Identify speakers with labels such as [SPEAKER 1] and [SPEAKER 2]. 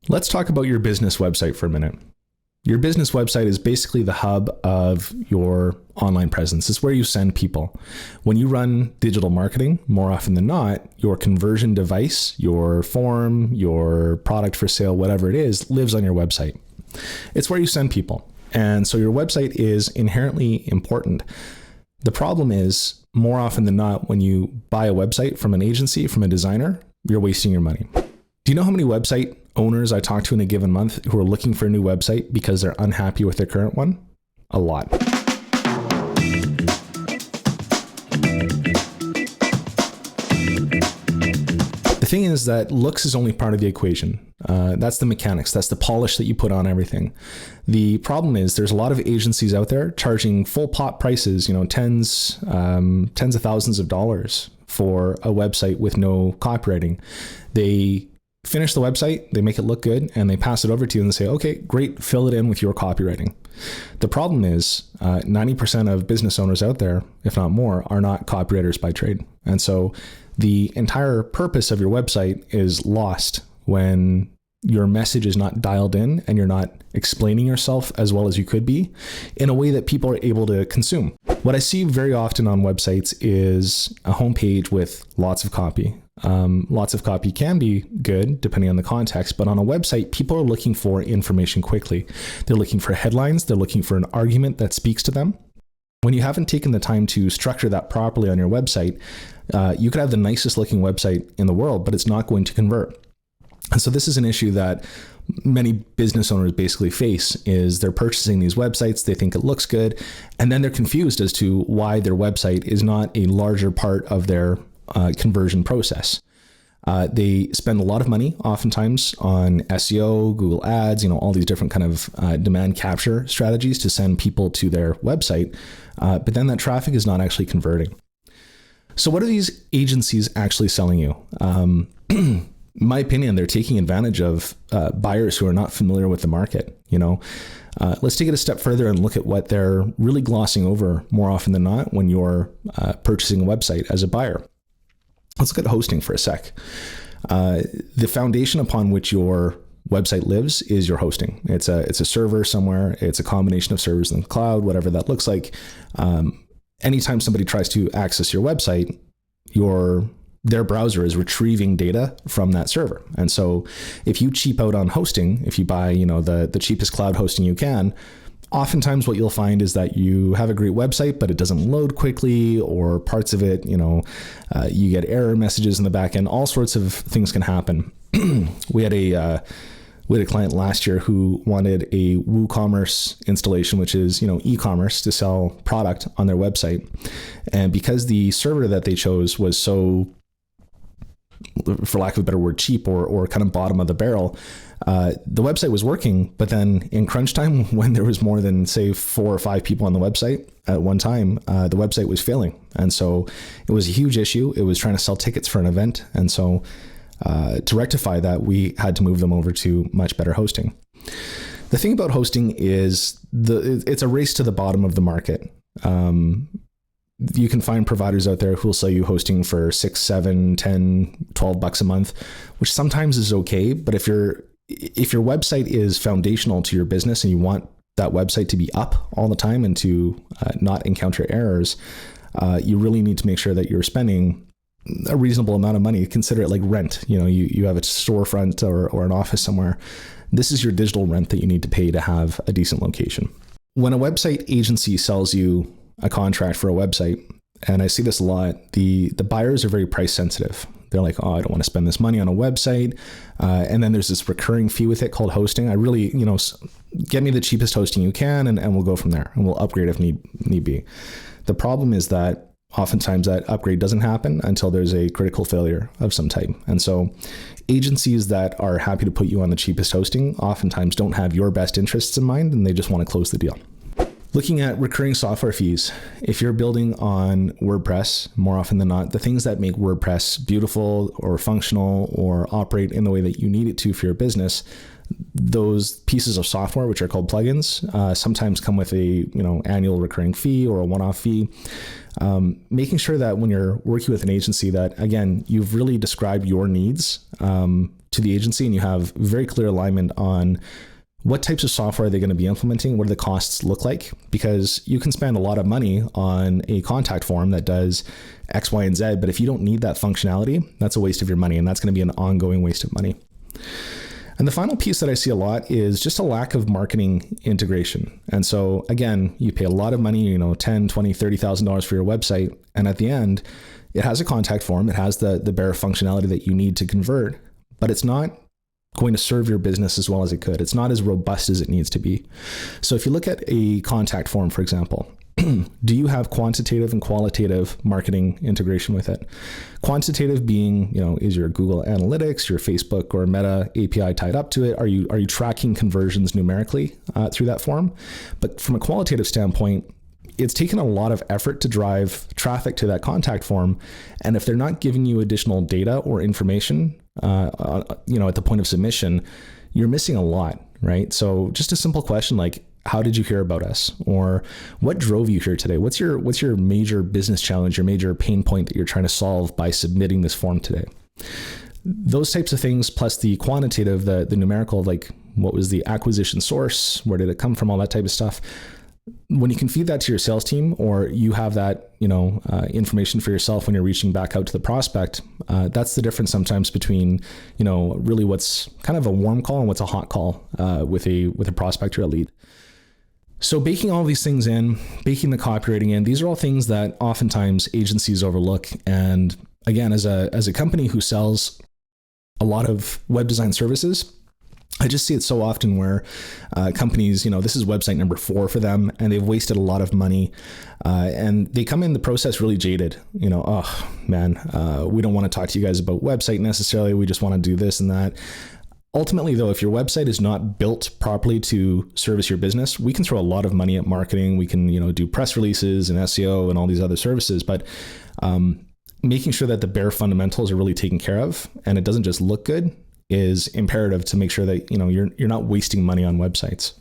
[SPEAKER 1] Let's talk about your business website for a minute. Your business website is basically the hub of your online presence. It's where you send people. When you run digital marketing, more often than not, your conversion device, your form, your product for sale, whatever it is, lives on your website. It's where you send people. And so your website is inherently important. The problem is, more often than not, when you buy a website from an agency, from a designer, you're wasting your money. Do you know how many website owners I talk to in a given month who are looking for a new website because they're unhappy with their current one? A lot. The thing is that looks is only part of the equation. That's the mechanics. That's the polish that you put on everything. The problem is there's a lot of agencies out there charging full pot prices, tens of thousands of dollars for a website with no copywriting. They finish the website, they make it look good, and they pass it over to you and say, okay, great, fill it in with your copywriting. The problem is 90% of business owners out there, if not more, are not copywriters by trade. And so the entire purpose of your website is lost when your message is not dialed in and you're not explaining yourself as well as you could be in a way that people are able to consume. What I see very often on websites is a homepage with lots of copy. Lots of copy can be good depending on the context, but on a website, people are looking for information quickly. They're looking for headlines. They're looking for an argument that speaks to them. When you haven't taken the time to structure that properly on your website, you could have the nicest looking website in the world, but it's not going to convert. And so this is an issue that many business owners basically face is they're purchasing these websites, they think it looks good, and then they're confused as to why their website is not a larger part of their conversion process. They spend a lot of money oftentimes on SEO, Google Ads, all these different kind of demand capture strategies to send people to their website. But then that traffic is not actually converting. So what are these agencies actually selling you? In my opinion, they're taking advantage of buyers who are not familiar with the market. Let's take it a step further and look at what they're really glossing over more often than not when you're purchasing a website as a buyer. Let's look at hosting for a sec. The foundation upon which your website lives is your hosting. It's a server somewhere. It's a combination of servers in the cloud, whatever that looks like. Anytime somebody tries to access your website, their browser is retrieving data from that server. And so if you cheap out on hosting, if you buy, the cheapest cloud hosting you can, oftentimes what you'll find is that you have a great website, but it doesn't load quickly, or parts of it, you get error messages in the back end. All sorts of things can happen. We had a client last year who wanted a WooCommerce installation, which is, e-commerce to sell product on their website. And because the server that they chose was so, for lack of a better word, cheap or kind of bottom of the barrel, the website was working, but then in crunch time, when there was more than say 4 or 5 people on the website at one time, the website was failing. And so it was a huge issue. It was trying to sell tickets for an event. And so to rectify that, we had to move them over to much better hosting. The thing about hosting is it's a race to the bottom of the market. You can find providers out there who will sell you hosting for $6, $7, $10, $12 a month, which sometimes is okay. But if your website is foundational to your business and you want that website to be up all the time and to not encounter errors, you really need to make sure that you're spending a reasonable amount of money. Consider it like rent. You have a storefront or an office somewhere. This is your digital rent that you need to pay to have a decent location. When a website agency sells you a contract for a website, and I see this a lot, the buyers are very price sensitive. They're like, oh, I don't want to spend this money on a website. And then there's this recurring fee with it called hosting. I really, get me the cheapest hosting you can, and we'll go from there, and we'll upgrade if need be. The problem is that oftentimes that upgrade doesn't happen until there's a critical failure of some type. And so agencies that are happy to put you on the cheapest hosting oftentimes don't have your best interests in mind, and they just want to close the deal. Looking at recurring software fees, if you're building on WordPress, more often than not, the things that make WordPress beautiful or functional or operate in the way that you need it to for your business, those pieces of software, which are called plugins, sometimes come with a annual recurring fee or a one-off fee. Making sure that when you're working with an agency that, again, you've really described your needs to the agency and you have very clear alignment on what types of software are they going to be implementing, what do the costs look like? Because you can spend a lot of money on a contact form that does X, Y, and Z, but if you don't need that functionality, that's a waste of your money, and that's going to be an ongoing waste of money. And the final piece that I see a lot is just a lack of marketing integration. And so again, you pay a lot of money, $10, $20, $30,000 for your website. And at the end, it has a contact form. It has the bare functionality that you need to convert, but it's not going to serve your business as well as it could. It's not as robust as it needs to be. So if you look at a contact form, for example, do you have quantitative and qualitative marketing integration with it? Quantitative being, is your Google Analytics, your Facebook or Meta API tied up to it? Are you tracking conversions numerically through that form? But from a qualitative standpoint, it's taken a lot of effort to drive traffic to that contact form. And if they're not giving you additional data or information, at the point of submission, you're missing a lot, right? So just a simple question like, how did you hear about us? Or what drove you here today? What's your major business challenge, your major pain point that you're trying to solve by submitting this form today? Those types of things, plus the quantitative, the numerical, like what was the acquisition source? Where did it come from? All that type of stuff. When you can feed that to your sales team, or you have that, information for yourself when you're reaching back out to the prospect, that's the difference sometimes between, really what's kind of a warm call and what's a hot call with a prospect or a lead. So baking all these things in, baking the copywriting in, these are all things that oftentimes agencies overlook. And again, as a company who sells a lot of web design services, I just see it so often where companies, this is website number 4 for them, and they've wasted a lot of money, and they come in the process really jaded. Oh man, we don't want to talk to you guys about website necessarily. We just want to do this and that. Ultimately, though, if your website is not built properly to service your business, we can throw a lot of money at marketing. We can, do press releases and SEO and all these other services, but making sure that the bare fundamentals are really taken care of and it doesn't just look good is imperative to make sure that you're not wasting money on websites.